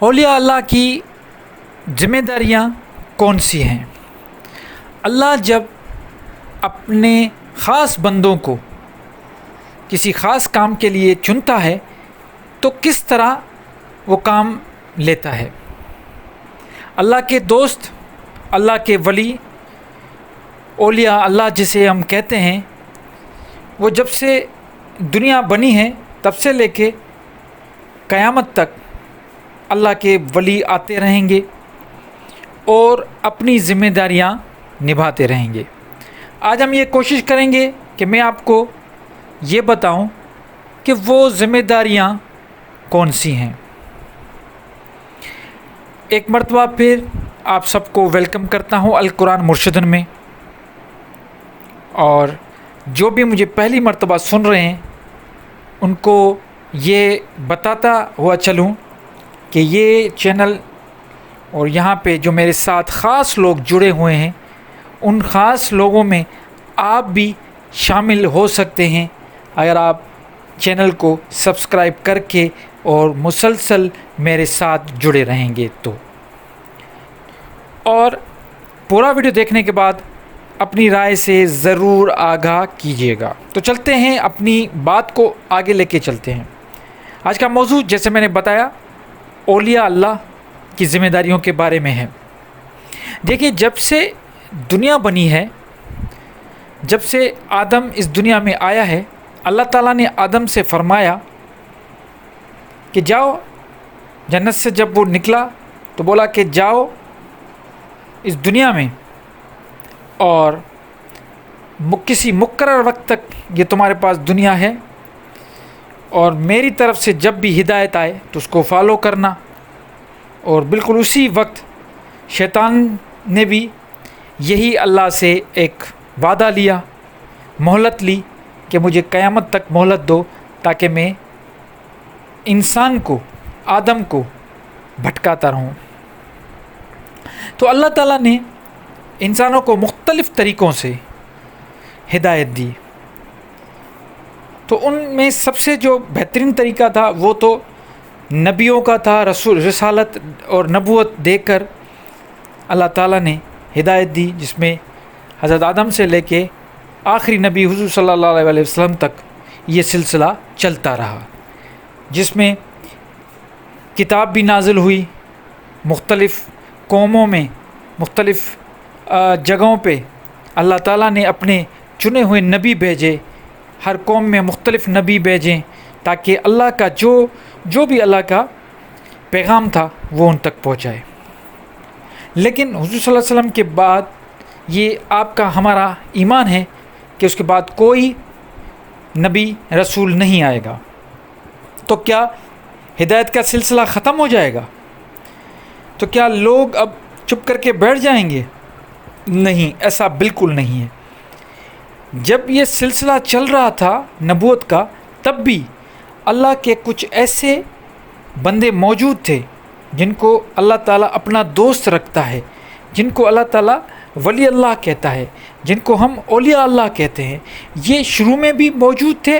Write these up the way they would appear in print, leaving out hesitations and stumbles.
اولیاء اللہ کی ذمہ داریاں کون سی ہیں؟ اللہ جب اپنے خاص بندوں کو کسی خاص کام کے لیے چنتا ہے تو کس طرح وہ کام لیتا ہے؟ اللہ کے دوست، اللہ کے ولی، اولیاء اللہ جسے ہم کہتے ہیں، وہ جب سے دنیا بنی ہے تب سے لے کے قیامت تک اللہ کے ولی آتے رہیں گے اور اپنی ذمہ داریاں نبھاتے رہیں گے۔ آج ہم یہ کوشش کریں گے کہ میں آپ کو یہ بتاؤں کہ وہ ذمہ داریاں کون سی ہیں۔ ایک مرتبہ پھر آپ سب کو ویلکم کرتا ہوں القرآن مرشدن میں، اور جو بھی مجھے پہلی مرتبہ سن رہے ہیں ان کو یہ بتاتا ہوا چلوں کہ یہ چینل اور یہاں پہ جو میرے ساتھ خاص لوگ جڑے ہوئے ہیں ان خاص لوگوں میں آپ بھی شامل ہو سکتے ہیں اگر آپ چینل کو سبسکرائب کر کے اور مسلسل میرے ساتھ جڑے رہیں گے تو۔ اور پورا ویڈیو دیکھنے کے بعد اپنی رائے سے ضرور آگاہ کیجیے گا۔ تو چلتے ہیں، اپنی بات کو آگے لے کے چلتے ہیں۔ آج کا موضوع جیسے میں نے بتایا اولیاء اللہ کی ذمہ داریوں کے بارے میں ہے۔ دیکھیے، جب سے دنیا بنی ہے، جب سے آدم اس دنیا میں آیا ہے، اللہ تعالیٰ نے آدم سے فرمایا کہ جاؤ، جنت سے جب وہ نکلا تو بولا کہ جاؤ اس دنیا میں اور کسی مقرر وقت تک یہ تمہارے پاس دنیا ہے، اور میری طرف سے جب بھی ہدایت آئے تو اس کو فالو کرنا۔ اور بالکل اسی وقت شیطان نے بھی یہی اللہ سے ایک وعدہ لیا، مہلت لی کہ مجھے قیامت تک مہلت دو تاکہ میں انسان کو، آدم کو بھٹکاتا رہوں۔ تو اللہ تعالیٰ نے انسانوں کو مختلف طریقوں سے ہدایت دی، تو ان میں سب سے جو بہترین طریقہ تھا وہ تو نبیوں کا تھا۔ رسالت اور نبوت دے کر اللہ تعالیٰ نے ہدایت دی، جس میں حضرت آدم سے لے کے آخری نبی حضور صلی اللہ علیہ وسلم تک یہ سلسلہ چلتا رہا، جس میں کتاب بھی نازل ہوئی، مختلف قوموں میں، مختلف جگہوں پہ اللہ تعالیٰ نے اپنے چنے ہوئے نبی بھیجے، ہر قوم میں مختلف نبی بھیجیں تاکہ اللہ کا جو بھی اللہ کا پیغام تھا وہ ان تک پہنچائے۔ لیکن حضور صلی اللہ علیہ وسلم کے بعد یہ آپ کا ہمارا ایمان ہے کہ اس کے بعد کوئی نبی رسول نہیں آئے گا۔ تو کیا ہدایت کا سلسلہ ختم ہو جائے گا؟ تو کیا لوگ اب چپ کر کے بیٹھ جائیں گے؟ نہیں، ایسا بالکل نہیں ہے۔ جب یہ سلسلہ چل رہا تھا نبوت کا، تب بھی اللہ کے کچھ ایسے بندے موجود تھے جن کو اللہ تعالیٰ اپنا دوست رکھتا ہے، جن کو اللہ تعالیٰ ولی اللہ کہتا ہے، جن کو ہم اولیاء اللہ کہتے ہیں۔ یہ شروع میں بھی موجود تھے،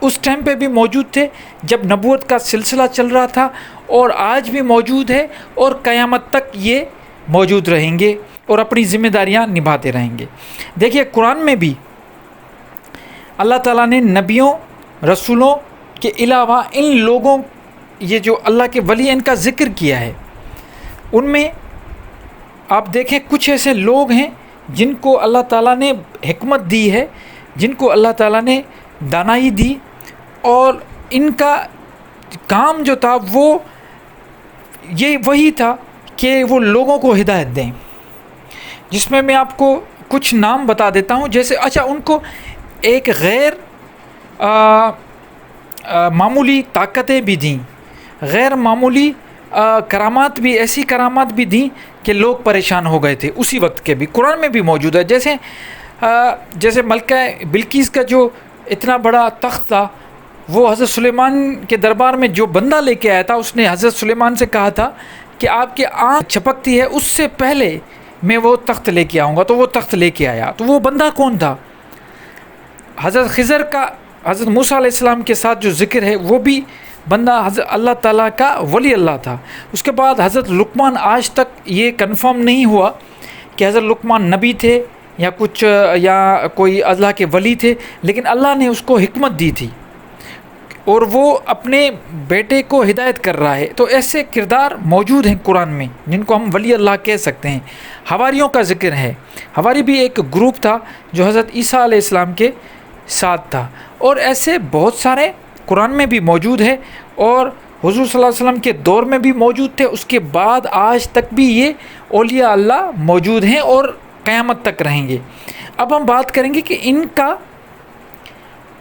اس ٹائم پہ بھی موجود تھے جب نبوت کا سلسلہ چل رہا تھا، اور آج بھی موجود ہے، اور قیامت تک یہ موجود رہیں گے اور اپنی ذمہ داریاں نبھاتے رہیں گے۔ دیکھیے، قرآن میں بھی اللہ تعالیٰ نے نبیوں، رسولوں کے علاوہ ان لوگوں، یہ جو اللہ کے ولی ہیں، ان کا ذکر کیا ہے۔ ان میں آپ دیکھیں کچھ ایسے لوگ ہیں جن کو اللہ تعالیٰ نے حکمت دی ہے، جن کو اللہ تعالیٰ نے دانائی دی، اور ان کا کام جو تھا وہ یہ وہی تھا کہ وہ لوگوں کو ہدایت دیں، جس میں آپ کو کچھ نام بتا دیتا ہوں۔ جیسے ان کو ایک غیر معمولی طاقتیں بھی دیں، غیر معمولی کرامات بھی، ایسی کرامات بھی دیں کہ لوگ پریشان ہو گئے تھے اسی وقت کے بھی۔ قرآن میں بھی موجود ہے، جیسے ملکہ بلقیس کا جو اتنا بڑا تخت تھا، وہ حضرت سلیمان کے دربار میں جو بندہ لے کے آیا تھا، اس نے حضرت سلیمان سے کہا تھا کہ آپ کی آنکھ چھپکتی ہے، اس سے پہلے میں وہ تخت لے کے آؤں گا۔ تو وہ تخت لے کے آیا۔ تو وہ بندہ کون تھا؟ حضرت خضر کا حضرت موسیٰ علیہ السلام کے ساتھ جو ذکر ہے وہ بھی بندہ حضرت اللہ تعالیٰ کا ولی اللہ تھا. اس کے بعد حضرت لقمان، آج تک یہ کنفرم نہیں ہوا کہ حضرت لقمان نبی تھے یا کچھ یا کوئی اللہ کے ولی تھے، لیکن اللہ نے اس کو حکمت دی تھی اور وہ اپنے بیٹے کو ہدایت کر رہا ہے. تو ایسے کردار موجود ہیں قرآن میں جن کو ہم ولی اللہ کہہ سکتے ہیں. حواریوں کا ذکر ہے. حواری بھی ایک گروپ تھا جو حضرت عیسیٰ علیہ السلام کے ساتھ تھا، اور ایسے بہت سارے قرآن میں بھی موجود ہے، اور حضور صلی اللہ علیہ وسلم کے دور میں بھی موجود تھے. اس کے بعد آج تک بھی یہ اولیاء اللہ موجود ہیں اور قیامت تک رہیں گے. اب ہم بات کریں گے کہ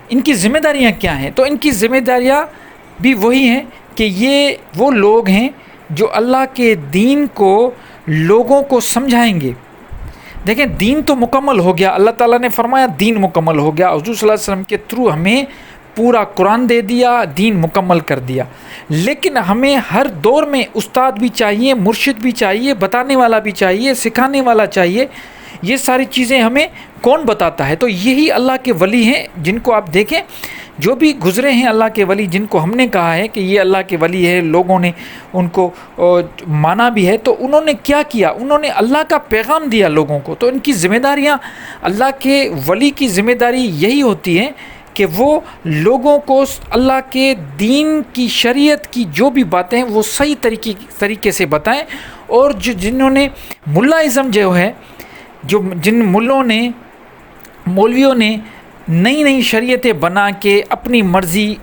ان کی ذمہ داریاں کیا ہیں. تو ان کی ذمہ داریاں بھی وہی ہیں کہ یہ وہ لوگ ہیں جو اللہ کے دین کو لوگوں کو سمجھائیں گے. دیکھیں، دین تو مکمل ہو گیا، اللہ تعالیٰ نے فرمایا دین مکمل ہو گیا. حضور صلی اللہ علیہ وسلم کے تھرو ہمیں پورا قرآن دے دیا، دین مکمل کر دیا. لیکن ہمیں ہر دور میں استاد بھی چاہیے، مرشد بھی چاہیے، بتانے والا بھی چاہیے، سکھانے والا چاہیے. یہ ساری چیزیں ہمیں کون بتاتا ہے؟ تو یہی اللہ کے ولی ہیں جن کو آپ دیکھیں، جو بھی گزرے ہیں اللہ کے ولی، جن کو ہم نے کہا ہے کہ یہ اللہ کے ولی ہے، لوگوں نے ان کو مانا بھی ہے. تو انہوں نے کیا کیا؟ انہوں نے اللہ کا پیغام دیا لوگوں کو. تو ان کی ذمہ داریاں، اللہ کے ولی کی ذمہ داری یہی ہوتی ہے کہ وہ لوگوں کو اللہ کے دین کی، شریعت کی جو بھی باتیں ہیں وہ صحیح طریقے سے بتائیں. اور جنہوں نے ملا ازم جو ہے، جن مولویوں نے نئی شریعتیں بنا کے اپنی مرضی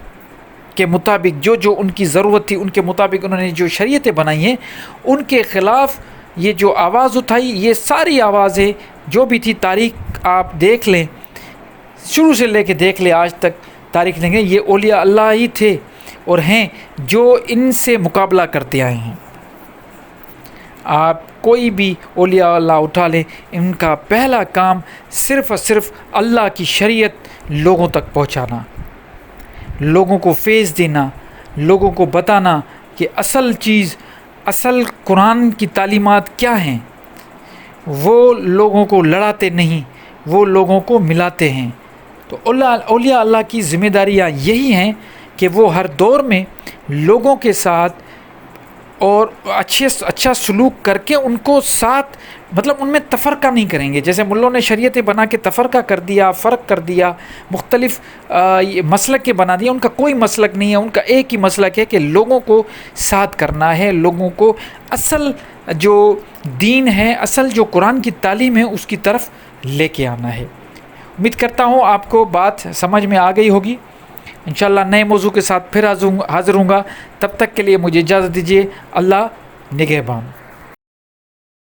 کے مطابق جو ان کی ضرورت تھی ان کے مطابق انہوں نے جو شریعتیں بنائی ہیں، ان کے خلاف یہ جو آواز اٹھائی، یہ ساری آوازیں جو بھی تھی، تاریخ آپ دیکھ لیں، شروع سے لے کے دیکھ لیں آج تک تاریخ لیں گے، یہ اولیاء اللہ ہی تھے اور ہیں جو ان سے مقابلہ کرتے آئے ہیں. آپ کوئی بھی اولیاء اللہ اٹھا لیں، ان کا پہلا کام صرف اور صرف اللہ کی شریعت لوگوں تک پہنچانا، لوگوں کو فیض دینا، لوگوں کو بتانا کہ اصل قرآن کی تعلیمات کیا ہیں. وہ لوگوں کو لڑاتے نہیں، وہ لوگوں کو ملاتے ہیں. تو اولیاء اللہ کی ذمہ داریاں یہی ہیں کہ وہ ہر دور میں لوگوں کے ساتھ اور اچھا سلوک کر کے ان کو ساتھ، مطلب ان میں تفرقہ نہیں کریں گے. جیسے ملوں نے شریعتیں بنا کے تفرقہ کر دیا، فرق کر دیا، مختلف مسلک کے بنا دیا. ان کا کوئی مسلک نہیں ہے، ان کا ایک ہی مسلک ہے کہ لوگوں کو ساتھ کرنا ہے، لوگوں کو اصل جو دین ہے، اصل جو قرآن کی تعلیم ہے اس کی طرف لے کے آنا ہے. امید کرتا ہوں آپ کو بات سمجھ میں آ گئی ہوگی. انشاءاللہ نئے موضوع کے ساتھ پھر حاضر ہوں گا. تب تک کے لیے مجھے اجازت دیجیے. اللہ نگہبان.